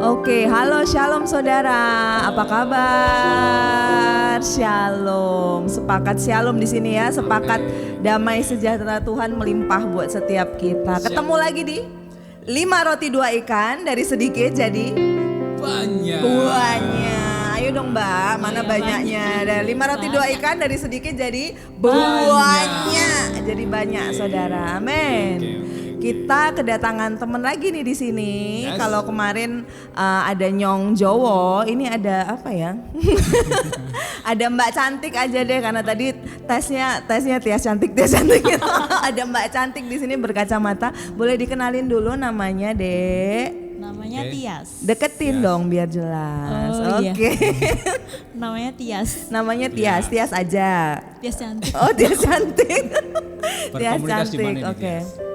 Oke, halo Shalom saudara, apa kabar? Shalom, sepakat Shalom di sini ya, sepakat damai sejahtera Tuhan melimpah buat setiap kita. Ketemu lagi di 5 roti 2 ikan dari sedikit jadi banyak. Ayo dong Mbak, mana banyaknya? Dari 5 roti 2 ikan dari sedikit jadi banyak. Jadi banyak saudara, amin. Kita kedatangan teman lagi nih di sini. Yes. Kalau kemarin ada Nyong Jowo, ini ada apa ya? Ada Mbak Cantik aja deh karena tadi tesnya Tias cantik gitu. Ada Mbak Cantik di sini berkacamata. Boleh dikenalin dulu namanya, Dek? Namanya Tias. Deketin dong biar jelas. Oh, Oke. iya. Namanya Tias. Namanya Tias, Tias aja. Tias cantik. Oh, Tias cantik. Tias Berkomunitas di cantik. mana ini, Oke. Tias?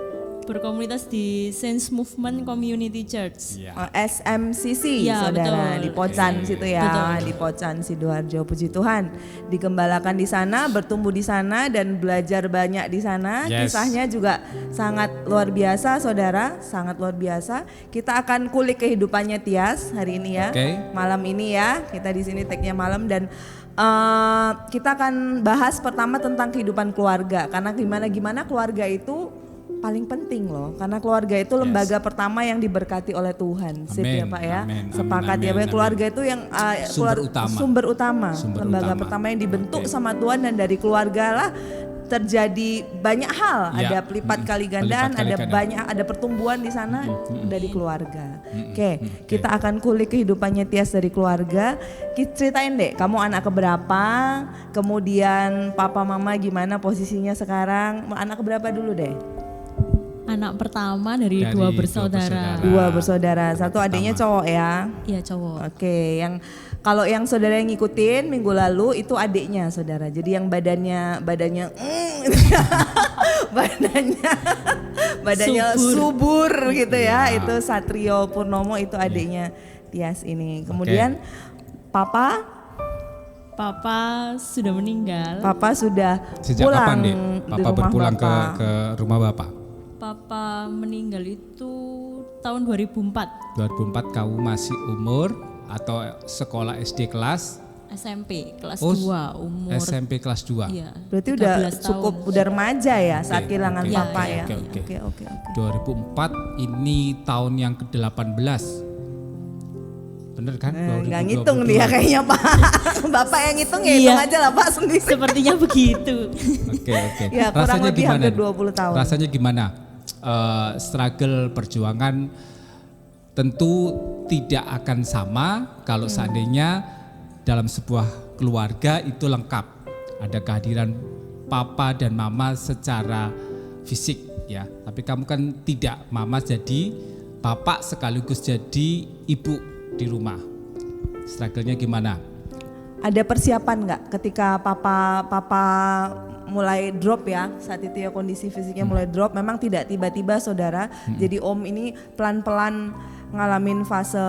Berkomunitas di Saints Movement Community Church. Ya. Oh, SMCC Ya, saudara, betul. di Pocan Oke. situ ya, Betul. di Pocan Sidoarjo. Puji Tuhan, digembalakan di sana, bertumbuh di sana dan belajar banyak di sana. Yes. Kisahnya juga sangat luar biasa saudara, sangat luar biasa. Kita akan kulik kehidupannya Tias hari ini ya, Oke. malam ini ya. Kita di sini tag-nya malam dan kita akan bahas pertama tentang kehidupan keluarga karena gimana keluarga itu paling penting loh, karena keluarga itu lembaga pertama yang diberkati oleh Tuhan. Sip ya Amin, Pak ya, amin, sepakat amin, ya Pak. amin. Keluarga itu yang sumber utama, lembaga pertama yang dibentuk sama Tuhan dan dari keluarga lah terjadi banyak hal. Ya. Ada pelipat kali gandaan, Pelipat kali ada gandaan. banyak, ada pertumbuhan di sana dari keluarga. Oke, kita akan kulik kehidupannya Tias dari keluarga. Ceritain deh, kamu anak keberapa? Kemudian papa mama gimana posisinya sekarang? Anak keberapa dulu deh? Anak pertama dari Dari dua dua bersaudara. Dua bersaudara, satu adiknya cowok ya. Iya cowok. Oke, kalau yang saudara yang ngikutin minggu lalu itu adiknya saudara. Jadi yang badannya badannya subur gitu ya. Itu Satrio Purnomo, itu adiknya Tias ini. Kemudian Papa Papa meninggal. Papa sudah Sejak pulang kapan deh di Papa rumah berpulang Bapak. ke rumah Bapak? Papa meninggal itu tahun 2004. 2004 kamu masih umur atau sekolah SD kelas? SMP kelas Oh, 2 umur. SMP kelas 2. Iya. Berarti udah 13 cukup tahun. udah remaja ya saat Oke, kehilangan oke, Papa oke, ya. oke. Oke. 2004 ini tahun yang ke-18. Bener kan? Nggak 2022. ngitung dia kayaknya Pak. Bapak yang ngitung ya Iya. hitung aja lah Pak sendiri. Sepertinya begitu. Oke. Ya, kurang Rasanya lebih gimana? hampir 20 tahun. Rasanya gimana? Struggle perjuangan tentu tidak akan sama kalau seandainya dalam sebuah keluarga itu lengkap. Ada kehadiran papa dan mama secara fisik ya. Tapi kamu kan tidak, mama jadi papa sekaligus jadi ibu di rumah. Struggle-nya gimana? Ada persiapan nggak ketika papa mulai drop ya, saat itu ya kondisi fisiknya mulai drop, memang tidak tiba-tiba saudara. Jadi Om ini pelan-pelan ngalamin fase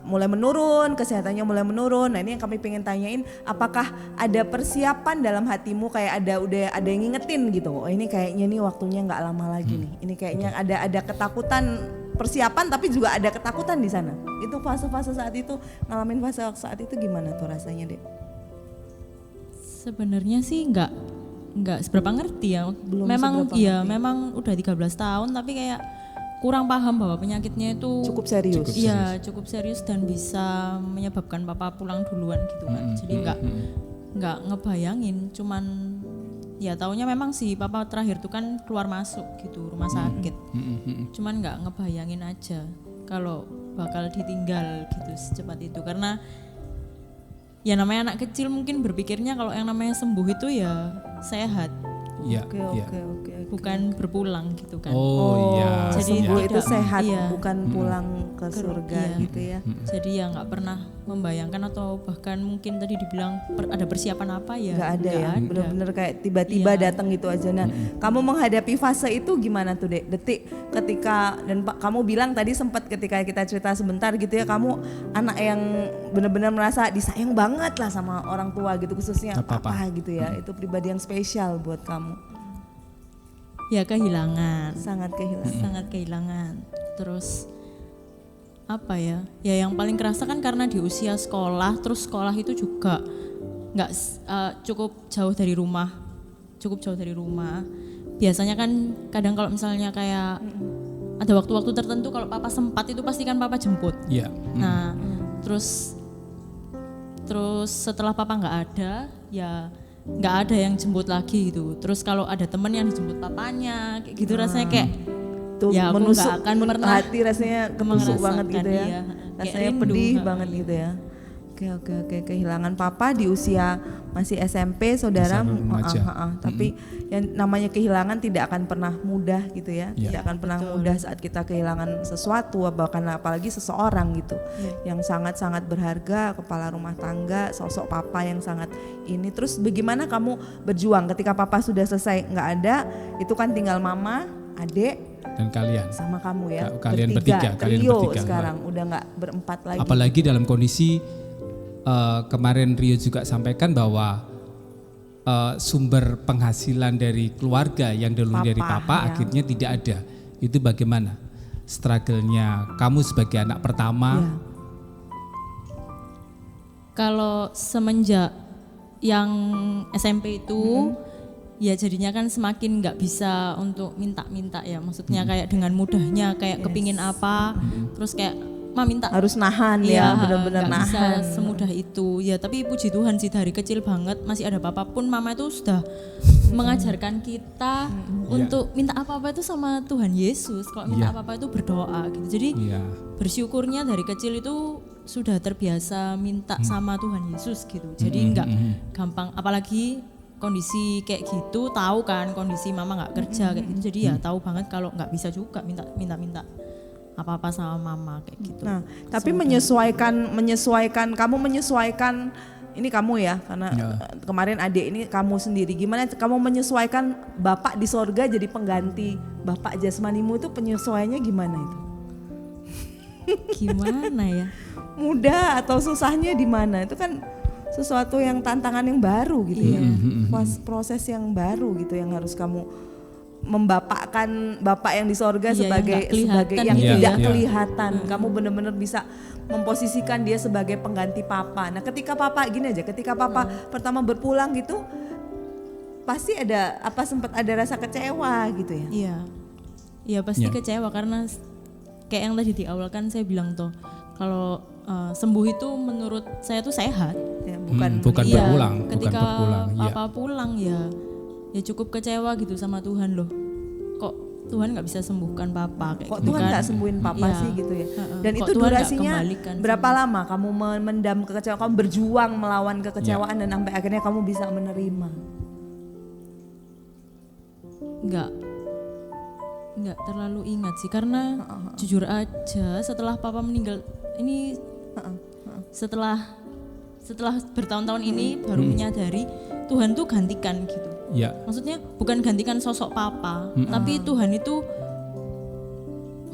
mulai menurun, kesehatannya mulai menurun. Nah ini yang kami pengen tanyain, apakah ada persiapan dalam hatimu kayak ada yang ngingetin gitu, oh ini kayaknya nih waktunya nggak lama lagi nih, ini kayaknya ada ketakutan, persiapan tapi juga ada ketakutan di sana. Itu fase-fase saat itu, ngalamin fase saat itu gimana tuh rasanya deh? Sebenarnya sih nggak seberapa ngerti ya. Belum memang seberapa iya, ngerti. memang udah 13 tahun tapi kayak kurang paham bahwa penyakitnya itu Cukup serius. Iya, cukup serius dan bisa menyebabkan papa pulang duluan gitu kan. Jadi nggak ngebayangin, cuman ya taunya memang sih papa terakhir tuh kan keluar masuk gitu rumah sakit. Cuman nggak ngebayangin aja kalau bakal ditinggal gitu secepat itu, karena ya namanya anak kecil mungkin berpikirnya kalau yang namanya sembuh itu ya sehat, Iya. Oke. bukan berpulang gitu kan. Oh iya. Jadi Sembuh tidak- itu sehat, iya. bukan pulang ke surga iya. gitu ya. Jadi ya nggak pernah membayangkan atau bahkan mungkin tadi dibilang ada persiapan apa ya? Nggak ada ya, ada. bener-bener kayak tiba-tiba Iya. datang gitu aja. Nah, kamu menghadapi fase itu gimana tuh Dek? Detik ketika, dan Pak kamu bilang tadi sempat ketika kita cerita sebentar gitu ya, kamu anak yang bener-bener merasa disayang banget lah sama orang tua gitu, khususnya Papa. papa gitu ya. Itu pribadi yang spesial buat kamu. Ya kehilangan, Sangat kehilangan. sangat kehilangan. Terus apa ya? Ya yang paling kerasa kan karena di usia sekolah, terus sekolah itu juga nggak cukup jauh dari rumah. Biasanya kan kadang kalau misalnya kayak ada waktu-waktu tertentu kalau papa sempat itu pasti kan papa jemput. Iya. Nah, terus setelah papa nggak ada, ya nggak ada yang jemput lagi gitu. Terus kalau ada temen yang dijemput papanya, kayak gitu rasanya kayak Tuh ya aku menusuk nggak akan pernah hati, rasanya ketusuk banget gitu ya. iya. Kayak Rasanya rindu, pedih Kak. banget gitu ya. Oke, kehilangan papa di usia masih SMP saudara. Masa remaja. Tapi yang namanya kehilangan tidak akan pernah mudah gitu ya. Iya. Tidak akan pernah mudah saat kita kehilangan sesuatu, bahkan apalagi seseorang gitu. Yang sangat-sangat berharga, kepala rumah tangga, sosok papa yang sangat ini. Terus bagaimana kamu berjuang ketika papa sudah selesai nggak ada, itu kan tinggal mama, adik Dan kalian. sama kamu ya. Kalian bertiga, kalian trio bertiga. sekarang udah nggak berempat lagi. Apalagi dalam kondisi kemarin Rio juga sampaikan bahwa sumber penghasilan dari keluarga yang dulu dari papa ya. akhirnya tidak ada. Itu bagaimana struggle-nya kamu sebagai anak pertama? Ya. Kalau semenjak yang SMP itu ya jadinya kan semakin nggak bisa untuk minta-minta ya, maksudnya kayak dengan mudahnya kayak kepingin apa terus kayak ma minta, Harus nahan ya, benar-benar nggak bisa nahan. semudah itu ya. Tapi puji Tuhan sih dari kecil banget masih ada papa pun mama itu sudah mengajarkan kita untuk minta apa-apa itu sama Tuhan Yesus. Kalau minta apa-apa itu berdoa gitu. Jadi Iya. bersyukurnya dari kecil itu sudah terbiasa minta sama Tuhan Yesus gitu. Jadi nggak gampang, apalagi kondisi kayak gitu, tahu kan kondisi mama nggak kerja kayak gitu. Jadi ya tahu banget kalau nggak bisa juga minta apa-apa sama mama kayak gitu. Nah, tapi menyesuaikan kamu menyesuaikan ini kamu ya, karena kemarin adik ini kamu sendiri. Gimana kamu menyesuaikan bapak di sorga jadi pengganti bapak jasmanimu, itu penyesuaiannya gimana itu? Gimana ya? Mudah atau susahnya di mana? Itu kan sesuatu yang tantangan yang baru gitu ya. Proses yang baru gitu yang harus kamu membapakkan bapak yang di sorga sebagai yang gitu tidak ya. kelihatan. Kamu benar-benar bisa memposisikan dia sebagai pengganti papa. Nah, ketika papa gini aja, ketika papa pertama berpulang gitu, pasti sempat ada rasa kecewa gitu ya. Iya. Iya pasti kecewa karena kayak yang tadi di awal kan saya bilang tuh kalau sembuh itu menurut saya tuh sehat. Ya, bukan Iya, berpulang, ketika bukan berpulang. Iya. papa pulang ya cukup kecewa gitu sama Tuhan loh. Kok Tuhan nggak bisa sembuhkan papa kayak Kok gitu Tuhan kan. nggak sembuhin papa Iya. sih gitu ya. Dan Kok itu Tuhan nggak durasinya kembalikan berapa lama kamu memendam kekecewaan, kamu berjuang melawan kekecewaan dan sampai akhirnya kamu bisa menerima? Nggak terlalu ingat sih karena jujur aja setelah papa meninggal ini setelah bertahun-tahun ini baru menyadari Tuhan tuh gantikan gitu. Iya. Maksudnya bukan gantikan sosok papa, tapi Tuhan itu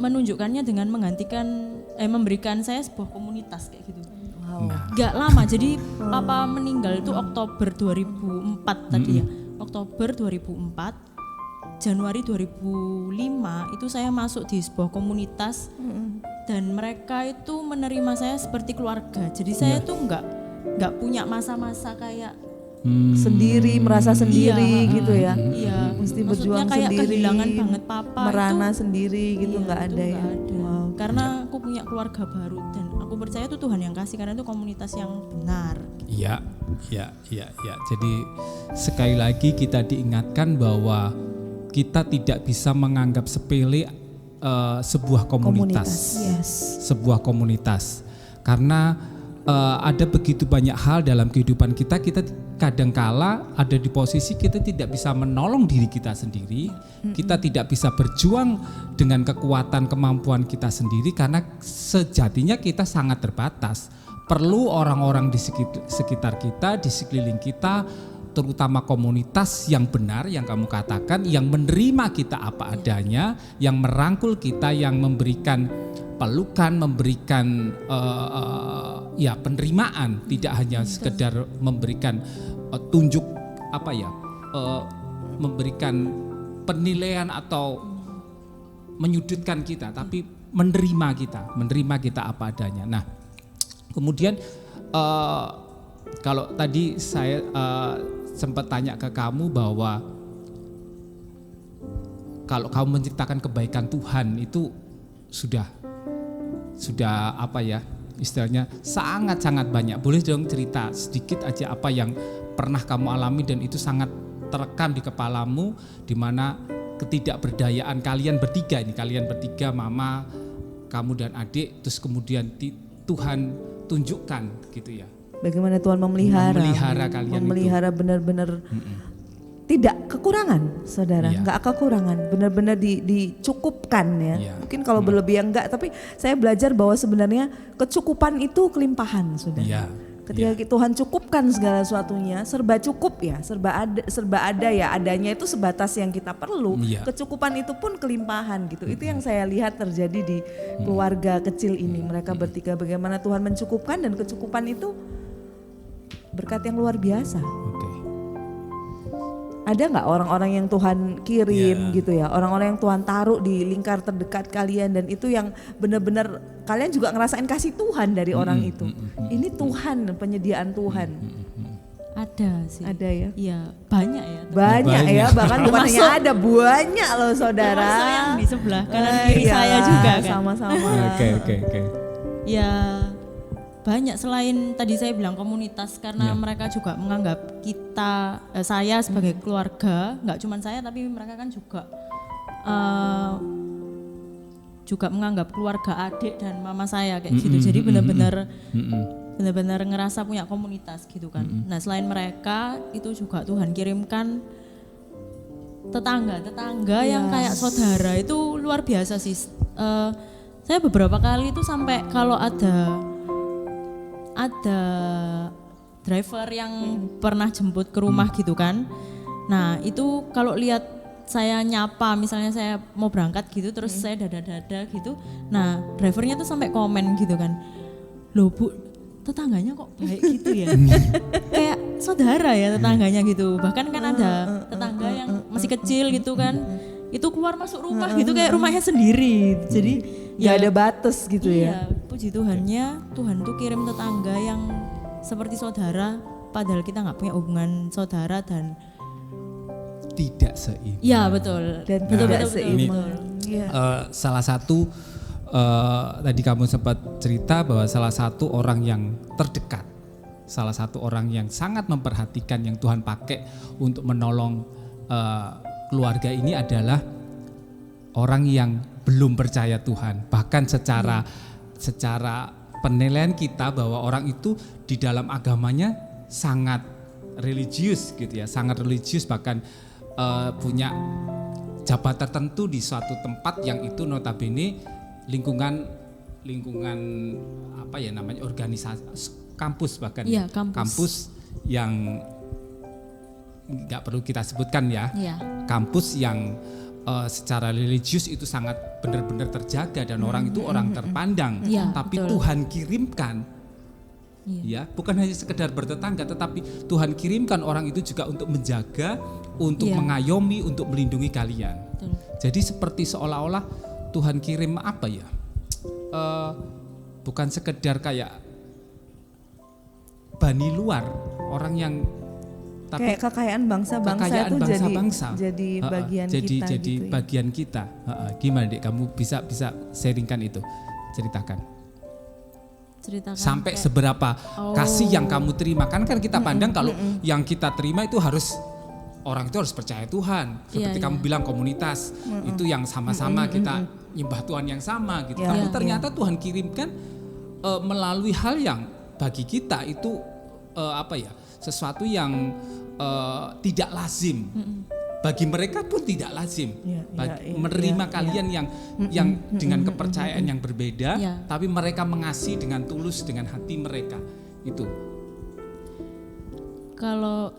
menunjukkannya dengan memberikan saya sebuah komunitas kayak gitu. Wow. Gak lama, jadi papa meninggal itu Oktober 2004 tadi ya. Oktober 2004, Januari 2005 itu saya masuk di sebuah komunitas dan mereka itu menerima saya seperti keluarga. Jadi saya tuh nggak punya masa-masa kayak Sendiri, merasa sendiri gitu ya. Iya, Mesti maksudnya berjuang kayak sendiri, kehilangan banget papa merana itu. sendiri gitu, Iya, nggak itu ada ya. nggak ada. Wow. Karena aku punya keluarga baru dan aku percaya itu Tuhan yang kasih karena itu komunitas yang benar. Iya. Jadi sekali lagi kita diingatkan bahwa kita tidak bisa menganggap sepele sebuah komunitas. Yes. Sebuah komunitas. Karena ada begitu banyak hal dalam kehidupan kita kadangkala ada di posisi kita tidak bisa menolong diri kita sendiri, kita tidak bisa berjuang dengan kekuatan kemampuan kita sendiri karena sejatinya kita sangat terbatas. Perlu orang-orang di sekitar kita, di sekeliling kita, terutama komunitas yang benar yang kamu katakan, yang menerima kita apa adanya, yang merangkul kita, yang memberikan pelukan, memberikan penerimaan, tidak hanya sekedar memberikan tunjuk memberikan penilaian atau menyudutkan kita, tapi menerima kita apa adanya. Nah, kemudian kalau tadi saya sempat tanya ke kamu bahwa kalau kamu menceritakan kebaikan Tuhan itu sudah apa ya, istilahnya sangat-sangat banyak. Boleh dong cerita sedikit aja apa yang pernah kamu alami dan itu sangat terekam di kepalamu, di mana ketidakberdayaan kalian bertiga, mama, kamu dan adik, terus kemudian Tuhan tunjukkan gitu ya. Bagaimana Tuhan memelihara kalian, memelihara benar-benar tidak kekurangan, saudara, Iya. nggak kekurangan, benar-benar dicukupkan ya. Iya. Mungkin kalau berlebihan enggak, tapi saya belajar bahwa sebenarnya kecukupan itu kelimpahan, saudara. Iya. Ketika Tuhan cukupkan segala sesuatunya, serba cukup ya, serba ada ya, adanya itu sebatas yang kita perlu. Iya. Kecukupan itu pun kelimpahan gitu. Itu yang saya lihat terjadi di keluarga kecil ini. Mereka bertiga, bagaimana Tuhan mencukupkan, dan kecukupan itu berkat yang luar biasa. Oke. Ada nggak orang-orang yang Tuhan kirim gitu ya, orang-orang yang Tuhan taruh di lingkar terdekat kalian, dan itu yang benar-benar kalian juga ngerasain kasih Tuhan dari orang itu. Ini Tuhan, penyediaan Tuhan. Ada sih. Ada ya? Iya, banyak ya. Banyak ya, bahkan bukan hanya ada, banyak loh saudara. Termasuk yang di sebelah kanan kiri saya juga kan. Sama-sama. Oke. Ya banyak, selain tadi saya bilang komunitas, karena mereka juga menganggap kita, saya sebagai keluarga, nggak cuma saya tapi mereka kan juga menganggap keluarga adik dan mama saya kayak gitu. Jadi benar-benar ngerasa punya komunitas gitu kan. Nah, selain mereka itu juga Tuhan kirimkan tetangga yang kayak saudara, itu luar biasa sih. Saya beberapa kali itu sampai kalau ada driver yang pernah jemput ke rumah gitu kan. Nah, itu kalau lihat saya nyapa, misalnya saya mau berangkat gitu, terus saya dada-dada gitu. Nah, drivernya tuh sampai komen gitu kan, "Loh Bu, tetangganya kok baik gitu ya?" Kayak saudara ya tetangganya gitu. Bahkan kan ada tetangga yang masih kecil gitu kan, itu keluar masuk rumah gitu kayak rumahnya sendiri. Jadi Gak ada batas gitu ya. Puji Tuhannya, Tuhan tuh kirim tetangga yang seperti saudara, padahal kita nggak punya hubungan saudara dan Tidak seiman. ya betul. Dan betul, tidak betul, seiman. Iya. Salah satu tadi kamu sempat cerita bahwa salah satu orang yang terdekat, salah satu orang yang sangat memperhatikan yang Tuhan pakai untuk menolong keluarga ini adalah orang yang belum percaya Tuhan. Bahkan secara penilaian kita bahwa orang itu di dalam agamanya sangat religius gitu ya, sangat religius, bahkan punya jabatan tertentu di suatu tempat yang itu notabene lingkungan apa ya namanya, organisasi kampus, bahkan Iya, kampus. yang nggak perlu kita sebutkan ya, Iya. kampus yang secara religius itu sangat benar-benar terjaga dan orang itu orang terpandang. Iya, Tapi betul. Tuhan kirimkan, ya bukan hanya sekedar bertetangga, tetapi Tuhan kirimkan orang itu juga untuk menjaga, untuk Iya. mengayomi, untuk melindungi kalian. Betul. Jadi seperti seolah-olah Tuhan kirim apa ya? Bukan sekedar kayak bani luar, orang yang tapi Kayak kekayaan bangsa-bangsa itu bangsa-bangsa. jadi bagian jadi kita jadi gitu ya. bagian kita. Gimana Dek, kamu bisa sharingkan itu, ceritakan sampai kayak- seberapa kasih yang kamu terima. Kan kita pandang kalau yang kita terima itu harus orang itu harus percaya Tuhan, seperti Iya, kamu bilang komunitas itu yang sama-sama kita nyembah Tuhan yang sama gitu. Iya, Tapi iya. ternyata Tuhan kirimkan melalui hal yang bagi kita itu apa ya, sesuatu yang tidak lazim. Bagi mereka pun tidak lazim. Iya, Menerima iya, kalian yang dengan kepercayaan yang berbeda, Iya. tapi mereka mengasihi dengan tulus, dengan hati mereka. Itu. Kalau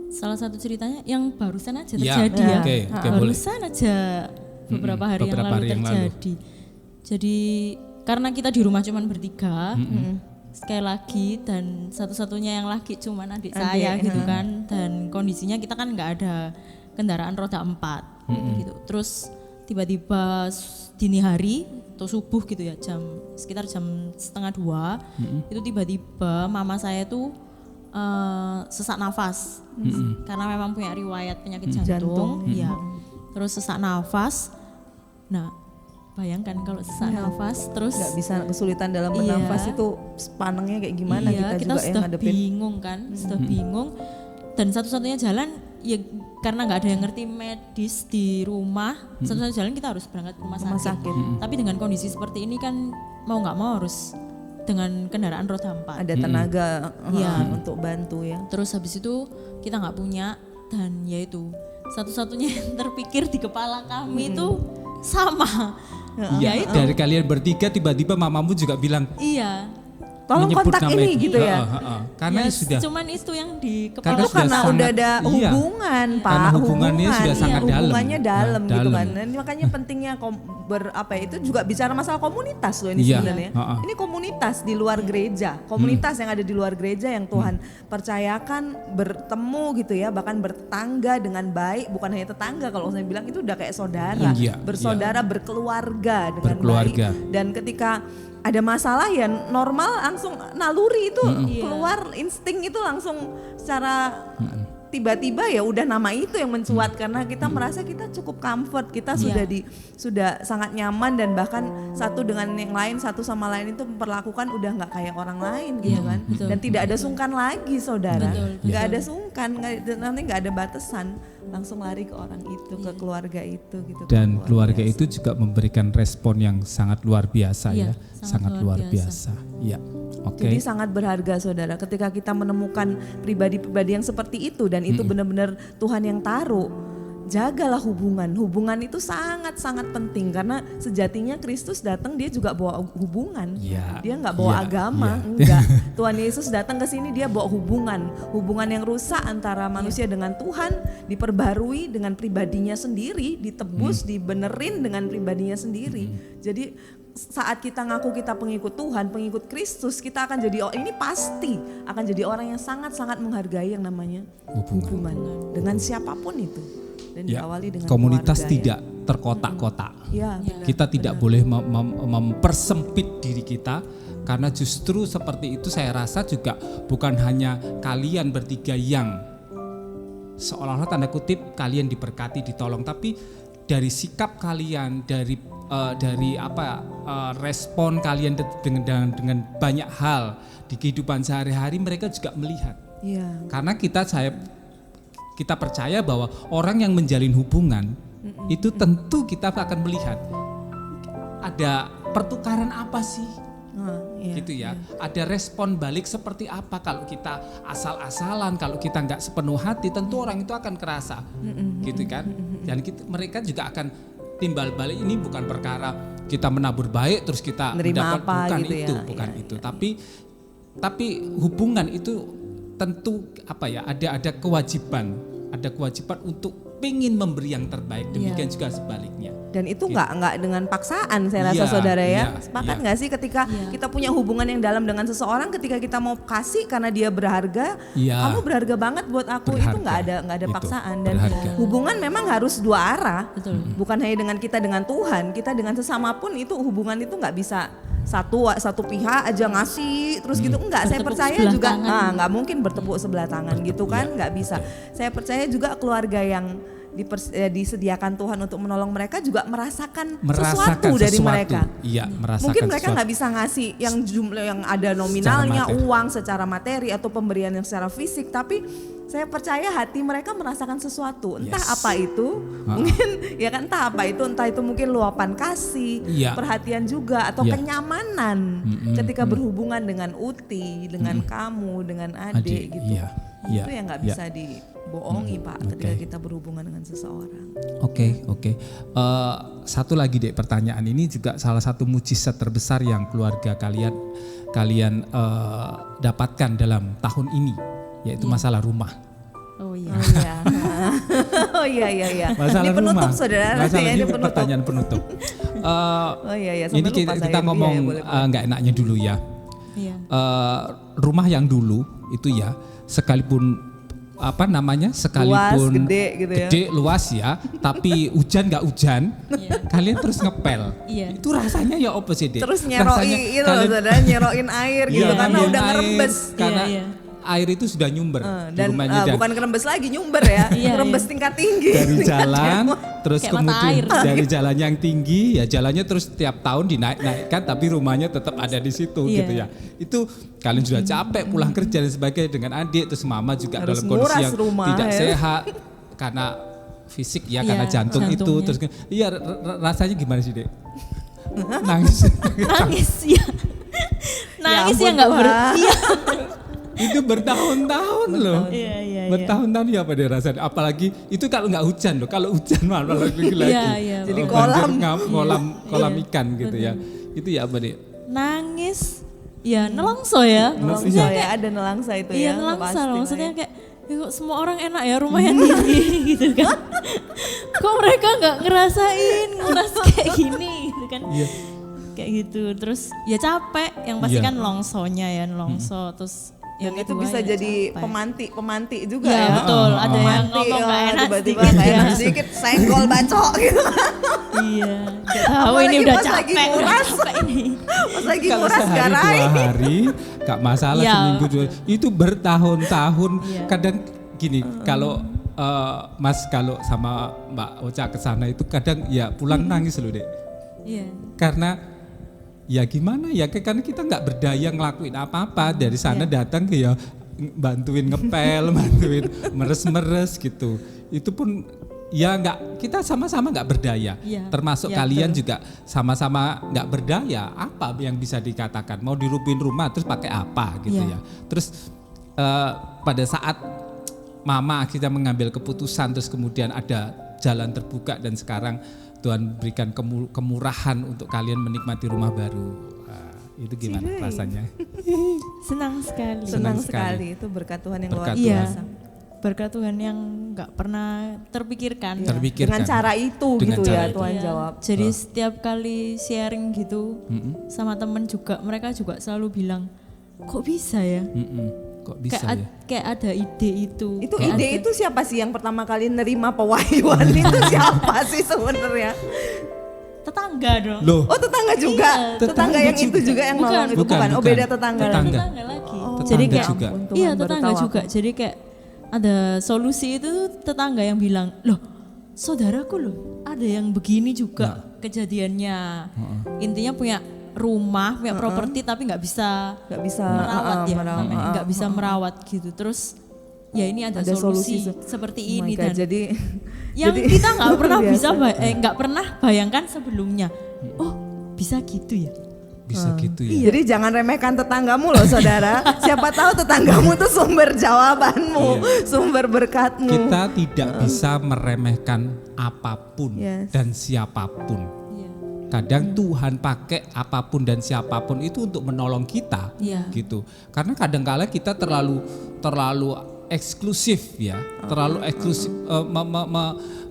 salah satu ceritanya yang barusan aja Ya, terjadi ya. oke, boleh. Barusan aja beberapa hari yang beberapa lalu hari yang lalu. terjadi. Jadi karena kita di rumah cuman bertiga, sekali lagi, dan satu-satunya yang laki cuman adik saya gitu kan, dan kondisinya kita kan nggak ada kendaraan roda 4 gitu. Terus tiba-tiba dini hari atau subuh gitu ya, sekitar jam 1:30 itu tiba-tiba mama saya tuh sesak nafas karena memang punya riwayat penyakit jantung. Ya. Terus sesak nafas. Nah, bayangkan kalau sesak nafas terus nggak bisa, kesulitan dalam bernafas itu panengnya kayak gimana, kita juga yang ngadepin. Bingung kan, sudah bingung. Dan satu-satunya jalan ya karena nggak ada yang ngerti medis di rumah, satu-satunya jalan kita harus berangkat ke rumah sakit. Tapi dengan kondisi seperti ini kan mau nggak mau harus dengan kendaraan roda 4. Ada tenaga untuk bantu ya. Terus habis itu kita nggak punya, dan yaitu satu-satunya yang terpikir di kepala kami itu sama. Iya, dari kalian bertiga tiba-tiba mamamu juga bilang, iya, tolong menyebut kontak nama ini itu. gitu ya. Karena ya, sudah. Cuman itu yang di Karena kepala. Karena sangat, udah ada iya. hubungan, Pak. Karena hubungannya sudah sangat dalam. Hubungannya dalam gitu dalam. kan. Dan makanya pentingnya itu juga bicara masalah komunitas loh ini Iya. sebenarnya. Ini komunitas di luar gereja, komunitas yang ada di luar gereja yang Tuhan percayakan bertemu gitu ya, bahkan bertetangga dengan baik, bukan hanya tetangga, kalau saya bilang itu udah kayak saudara, Iya, bersaudara, berkeluarga dengan Berkeluarga. baik. Dan ketika ada masalah ya normal langsung naluri itu keluar, insting itu langsung secara tiba-tiba ya udah nama itu yang mencuat karena kita merasa kita cukup comfort, kita sudah sangat nyaman, dan bahkan satu dengan yang lain, satu sama lain itu memperlakukan udah nggak kayak orang lain gitu kan. Dan tidak ada sungkan lagi saudara, nggak ada sungkan, nanti nggak ada batasan, langsung lari ke orang itu, ke keluarga itu gitu. Dan keluarga itu juga memberikan respon yang sangat luar biasa ya, sangat luar biasa. Ya, oke. Jadi sangat berharga saudara ketika kita menemukan pribadi-pribadi yang seperti itu, dan itu benar-benar Tuhan yang taruh. Jagalah hubungan itu sangat-sangat penting karena sejatinya Kristus datang dia juga bawa hubungan. Dia nggak bawa agama, enggak. Tuhan Yesus datang ke sini dia bawa hubungan yang rusak antara manusia dengan Tuhan diperbarui dengan pribadinya sendiri, ditebus, dibenerin dengan pribadinya sendiri. Jadi saat kita ngaku kita pengikut Tuhan, pengikut Kristus, kita akan jadi, ini pasti akan jadi orang yang sangat-sangat menghargai yang namanya hubungan dengan siapapun itu. Dan diawali dengan komunitas keluarga, tidak terkotak-kotak. Kita tidak boleh mempersempit diri kita, karena justru seperti itu saya rasa juga bukan hanya kalian bertiga yang seolah-olah tanda kutip kalian diberkati, ditolong, tapi dari sikap kalian, dari respon kalian dengan banyak hal di kehidupan sehari-hari, mereka juga melihat. Karena kita percaya bahwa orang yang menjalin hubungan itu tentu kita akan melihat ada pertukaran apa sih, gitu ya. Ada respon balik seperti apa. Kalau kita asal-asalan, kalau kita nggak sepenuh hati, tentu orang itu akan kerasa, gitu kan. Dan mereka juga akan timbal balik. Ini bukan perkara kita menabur baik terus kita mendapat, bukan gitu itu, bukan itu. Tapi hubungan itu tentu ada kewajiban untuk pengen memberi yang terbaik, demikian juga sebaliknya. Dan itu nggak dengan paksaan, saya rasa saudara ya. Sepakat nggak sih ketika kita punya hubungan yang dalam dengan seseorang, ketika kita mau kasih karena dia berharga, kamu berharga banget buat aku, itu nggak ada paksaan. Dan hubungan memang harus dua arah, bukan hanya dengan kita dengan Tuhan, kita dengan sesama pun itu hubungan itu nggak bisa satu pihak aja ngasih terus gitu, enggak. Saya percaya juga nggak mungkin bertepuk sebelah tangan gitu kan, nggak bisa. Saya percaya juga keluarga yang disediakan Tuhan untuk menolong mereka juga merasakan sesuatu dari mereka. Mungkin mereka nggak bisa ngasih yang jumlah yang ada nominalnya, uang secara materi atau pemberian yang secara fisik, tapi saya percaya hati mereka merasakan sesuatu, entah apa itu, mungkin ya kan, entah itu mungkin luapan kasih, perhatian juga, atau kenyamanan ketika berhubungan dengan Uti, dengan kamu, dengan adik gitu. Itu yang nggak bisa dibohongi Pak, ketika kita berhubungan dengan seseorang. Oke. Satu lagi deh, pertanyaan ini juga salah satu mujizat terbesar yang keluarga kalian dapatkan dalam tahun ini, yaitu masalah rumah. Oh iya. Masalah Ini penutup rumah. saudara. Ini pertanyaan penutup. Ini kita ngomong nggak enaknya dulu ya. Rumah yang dulu itu ya, sekalipun apa namanya sekalipun gede gitu ya. gede, luas ya, tapi hujan nggak hujan, kalian terus ngepel. Iya. Itu rasanya ya apa sih, Dek? Terus Rasanya nyeroin itu loh, saudara, nyeroin air gitu Iya, karena ngambil udah air, ngerembes. karena Iya, iya. air itu sudah nyumber di Dan rumahnya dan bukan kerembes lagi, nyumber ya. Iya, Kerembes iya. tingkat tinggi. dari Tingkat jalan cewek. terus Kayak mata kemudian air. dari jalan yang tinggi ya jalannya terus tiap tahun dinaik-naikkan tapi rumahnya tetap ada di situ Iya. gitu ya. Itu kalian sudah capek pulang kerja dan sebagainya dengan adik, terus mama juga Harus dalam kondisi nguras yang rumah, tidak ya. sehat karena fisik ya, Iya, karena jantung itu jantungnya. terus iya rasanya gimana sih, Dek? Nangis. Nangis ya. Nangis ya ampun, nggak Tuhan. iya. Itu bertahun-tahun loh. Iya, iya, iya. Bertahun-tahun ya apa dia rasanya. Apalagi itu kalau nggak hujan loh. Kalau hujan malah lagi lagi. Iya, iya. Jadi Banjir kolam. kolam Iya, ikan gitu ya. Itu ya apa deh? Nangis. Ya nelongso ya. Nelangsa Maksudnya ya, kayak ada nelangsa itu iya ya. nelangsa pasti loh. lah Maksudnya ya. kayak ya kok semua orang enak ya rumahnya tinggi gitu kan. Kok mereka nggak ngerasain nguras kayak gini gitu kan. Iya. Kayak gitu. Terus ya capek. Yang pasti Iya. kan longsonya ya nelongso. Terus Dan yang itu kedua bisa ya jadi capek. pemanti juga Ya, ya. betul, ada yang Pemanti, ngomong nggak enak tiba-tiba sedikit nggak enak ya. sedikit, senggol bacok gitu. Iya, nggak tahu ini Apalagi udah pas lagi capek, udah nguras. capek ini. Pas lagi Kalau nguras sehari garai. 2 hari gak masalah, Iya. seminggu 2. Itu bertahun-tahun. Iya. Kadang gini, kalau Mas kalau sama Mbak Ocha ke sana itu kadang ya pulang nangis loh, Dek. Iya. Karena ya gimana ya, karena kita nggak berdaya ngelakuin apa-apa dari sana Iya. datang ke ya bantuin ngepel, bantuin meres-meres gitu. Itu pun ya nggak, kita sama-sama nggak berdaya. Iya. Termasuk Iya, kalian betul. juga sama-sama nggak berdaya. Apa yang bisa dikatakan? Mau dirubuhin rumah terus pakai apa gitu Iya. ya? Terus pada saat Mama akhirnya mengambil keputusan, terus kemudian ada jalan terbuka dan sekarang Tuhan berikan kemurahan untuk kalian menikmati rumah baru. Itu gimana Cidai. rasanya? Senang sekali. Senang sekali. sekali, itu berkat Tuhan yang Berkat luar Iya. biasa. Berkat Tuhan yang nggak pernah terpikirkan. Iya. Terpikirkan. Dengan cara itu Dengan gitu cara ya itu. Tuhan Iya. jawab. Jadi setiap kali sharing gitu sama temen juga, mereka juga selalu bilang, kok bisa ya? Kok bisa ya? Kayak ada ide itu. Itu Kayak ide ada- itu siapa sih yang pertama kali nerima pewahyuan itu siapa sih sebenarnya? tetangga dong. Loh, Oh tetangga juga, Iya, tetangga yang itu juga yang Bukan. nolong itu Bukan, bukan. Oh bukan. beda tetangga. Tetangga. Tetangga lagi. Oh, Jadi tetangga kayak juga. ampun, Tuhan, iya baru tetangga tahu aku. juga. Jadi kayak ada solusi itu tetangga yang bilang, loh saudaraku loh ada yang begini juga kejadiannya. Intinya punya rumah, punya properti tapi nggak bisa Nggak bisa merawat ya, merawat. namanya, nggak bisa merawat gitu. Terus ya ini ada, solusi, seperti Oh ini my God, dan jadi yang jadi kita nggak luar pernah biasa. bisa nggak pernah bayangkan sebelumnya. Oh bisa gitu ya. bisa gitu ya. Jadi jangan remehkan tetanggamu loh saudara. Siapa tahu tetanggamu tuh sumber jawabanmu, sumber berkatmu. Kita tidak bisa meremehkan apapun Yes. dan siapapun. Iya. Kadang Tuhan pakai apapun dan siapapun itu untuk menolong kita, Iya. gitu. Karena kadang-kala kita terlalu eksklusif ya, terlalu eksklusif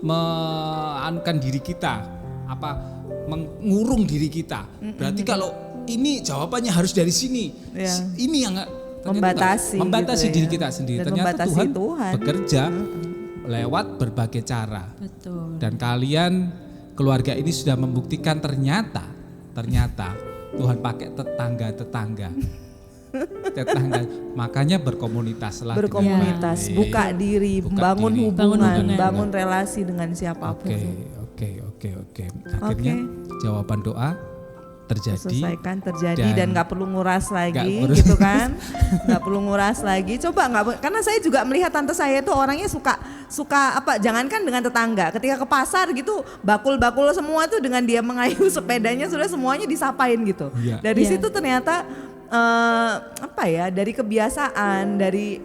meanukan diri kita, mengurung diri kita. Berarti kalau ini jawabannya harus dari sini, Iya. ini yang Membatasi membatasi gitu diri ya. kita sendiri. Dan Ternyata membatasi Tuhan Tuhan. bekerja lewat berbagai cara. Betul. Dan kalian keluarga ini sudah membuktikan ternyata Tuhan pakai tetangga. Makanya berkomunitaslah. dengan Berkomunitas, baik. buka diri, Buka bangun diri. hubungan, Bangun hubungan. bangun relasi dengan siapapun. Oke. Akhirnya jawaban doa terjadi. Selesaikan terjadi dan nggak perlu nguras lagi perlu. gitu kan, nggak perlu nguras lagi. Coba nggak, karena saya juga melihat tante saya itu orangnya suka apa, jangankan dengan tetangga, ketika ke pasar gitu bakul semua tuh dengan dia mengayuh sepedanya sudah semuanya disapain gitu. Iya. Dari Iya. situ ternyata apa ya, dari kebiasaan, dari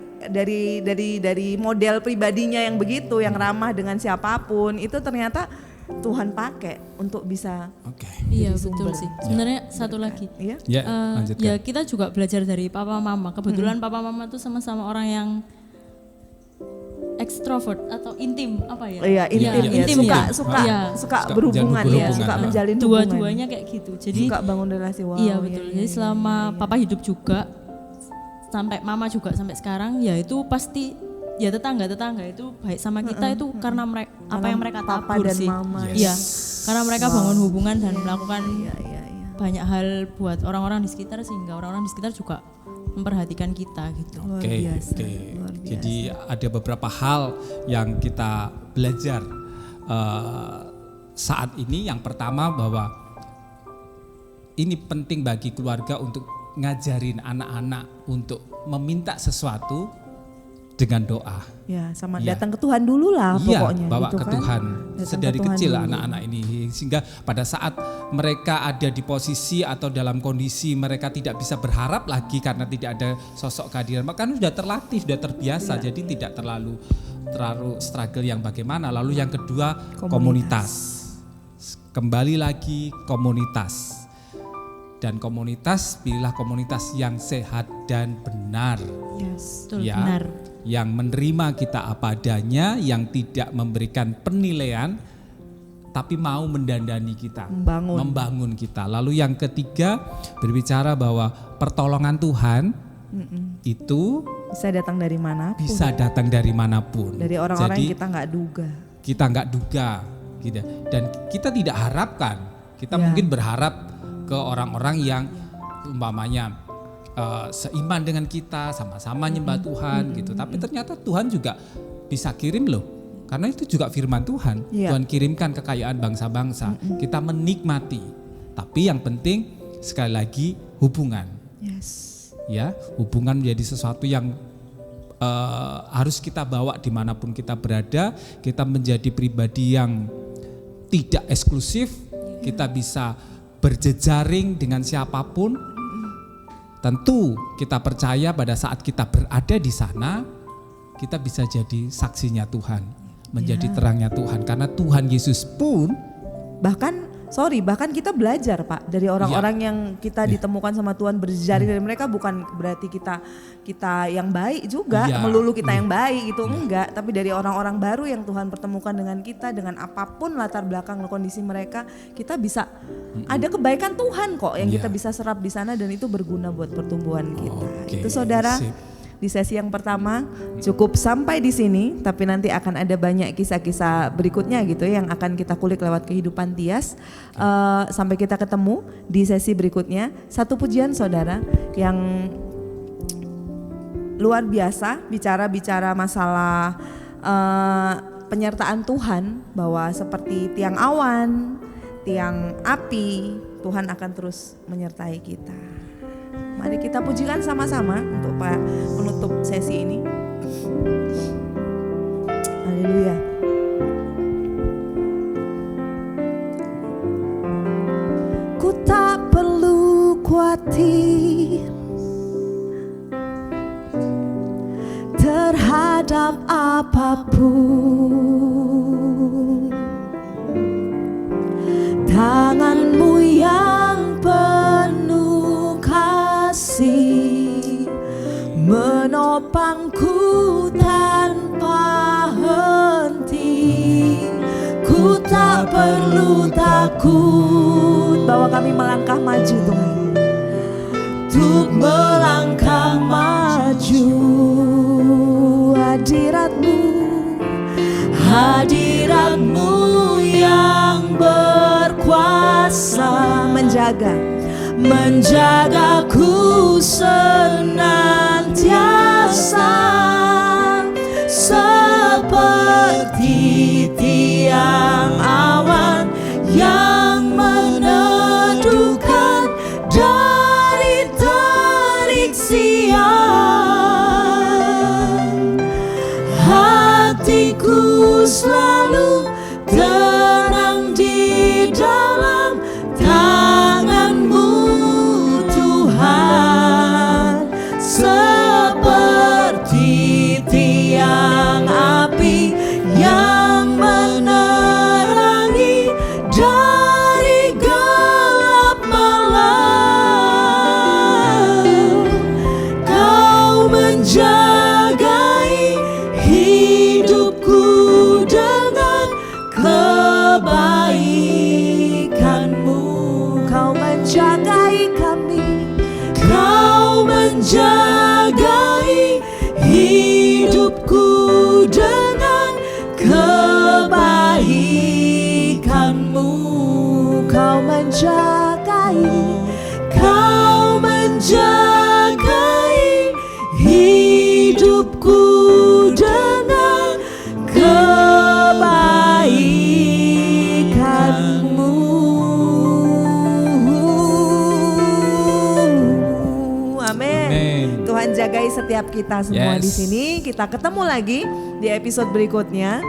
model pribadinya yang begitu, yang ramah dengan siapapun, itu ternyata Tuhan pakai untuk bisa Oke. Iya Jadi betul sumber. sih. Sebenarnya satu lagi. ya. Ya, lanjutkan. Ya kita juga belajar dari papa mama. Kebetulan papa mama tuh sama-sama orang yang ekstrovert atau intim apa ya? Iya, intim ya. intim Suka ya. suka Iya. suka Suka berhubungan menjalin ya, hubungan. suka menjalin hubungan. Dua-duanya kayak gitu. Jadi Suka bangun relasi. Wow. iya betul. Jadi selama papa hidup juga sampai mama juga sampai sekarang ya itu pasti ya tetangga itu baik sama kita itu karena mereka apa yang mereka papa tabur dan sih. mama. Iya. Karena mereka bangun hubungan dan melakukan Iya. banyak hal buat orang-orang di sekitar sehingga orang-orang di sekitar juga memperhatikan kita gitu. Luar Oke, biasa, oke. luar biasa. Jadi ada beberapa hal yang kita belajar saat ini. Yang pertama bahwa ini penting bagi keluarga untuk ngajarin anak-anak untuk meminta sesuatu dengan doa. Ya, sama Iya. datang ke Tuhan dulu lah Iya, pokoknya bawa gitu ke kan. Tuhan Datang sedari ke Tuhan kecil dulu. anak-anak ini, sehingga pada saat mereka ada di posisi atau dalam kondisi mereka tidak bisa berharap lagi karena tidak ada sosok kehadiran, maka sudah terlatih, sudah terbiasa, jadi tidak terlalu struggle yang bagaimana. Lalu yang kedua komunitas. Kembali lagi komunitas. Dan komunitas, pilihlah komunitas yang sehat dan benar. Yes. Betul, Ya, benar. yang menerima kita apa adanya, yang tidak memberikan penilaian, tapi mau mendandani kita, membangun kita. Lalu yang ketiga, berbicara bahwa pertolongan Tuhan itu Bisa datang dari mana? bisa datang dari manapun. Dari orang-orang Jadi yang kita nggak duga. kita nggak duga, gitu. Dan kita tidak harapkan. Kita Ya. mungkin berharap ke orang-orang yang umpamanya seiman dengan kita, sama-sama nyembah Tuhan gitu. Tapi ternyata Tuhan juga bisa kirim loh. Karena itu juga firman Tuhan. Iya. Tuhan kirimkan kekayaan bangsa-bangsa. Kita menikmati. Tapi yang penting sekali lagi hubungan. Yes. Ya, hubungan menjadi sesuatu yang harus kita bawa dimanapun kita berada. Kita menjadi pribadi yang tidak eksklusif. Kita bisa berjejaring dengan siapapun. Tentu kita percaya pada saat kita berada di sana, kita bisa jadi saksinya Tuhan, menjadi terangnya Tuhan. Karena Tuhan Yesus pun bahkan kita belajar Pak dari orang-orang yang kita ditemukan sama Tuhan berjejaring dari mereka, bukan berarti kita yang baik juga, Iya. melulu kita yang baik itu enggak, tapi dari orang-orang baru yang Tuhan pertemukan dengan kita, dengan apapun latar belakang kondisi mereka, kita bisa ada kebaikan Tuhan kok yang kita bisa serap di sana dan itu berguna buat pertumbuhan kita. Oke, Itu saudara. sip. Di sesi yang pertama cukup sampai di sini, tapi nanti akan ada banyak kisah-kisah berikutnya gitu yang akan kita kulik lewat kehidupan Tias. Sampai kita ketemu di sesi berikutnya. Satu pujian saudara yang luar biasa, bicara masalah penyertaan Tuhan, bahwa seperti tiang awan, tiang api, Tuhan akan terus menyertai kita. Mari kita pujikan sama-sama untuk menutup sesi ini. Haleluya. Ku tak perlu khawatir terhadap apapun. Tanganmu yang penuh kasih menopangku tanpa henti. Ku tak perlu takut bahwa kami melangkah maju Tuhan, untuk melangkah maju. Hadiratmu yang berkuasa menjagaku senantiasa, seperti tiang awan yang meneduhkan dari terik siang. Hatiku selalu tenang di dalam tangan-Mu Tuhan, seperti tiang api yang menerangi dari gelap malam. Kau menjagai hidupku dengan menjagai hidupku dengan kebaikan-Mu. Amin. Tuhan jagai setiap kita semua di sini. Kita ketemu lagi di episode berikutnya.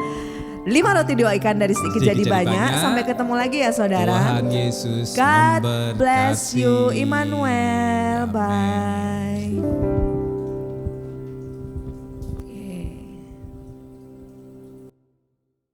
5 roti 2 ikan dari sedikit jadi banyak. Sampai ketemu lagi ya saudara. Tuhan Yesus God bless memberkati. you, Immanuel. Bye.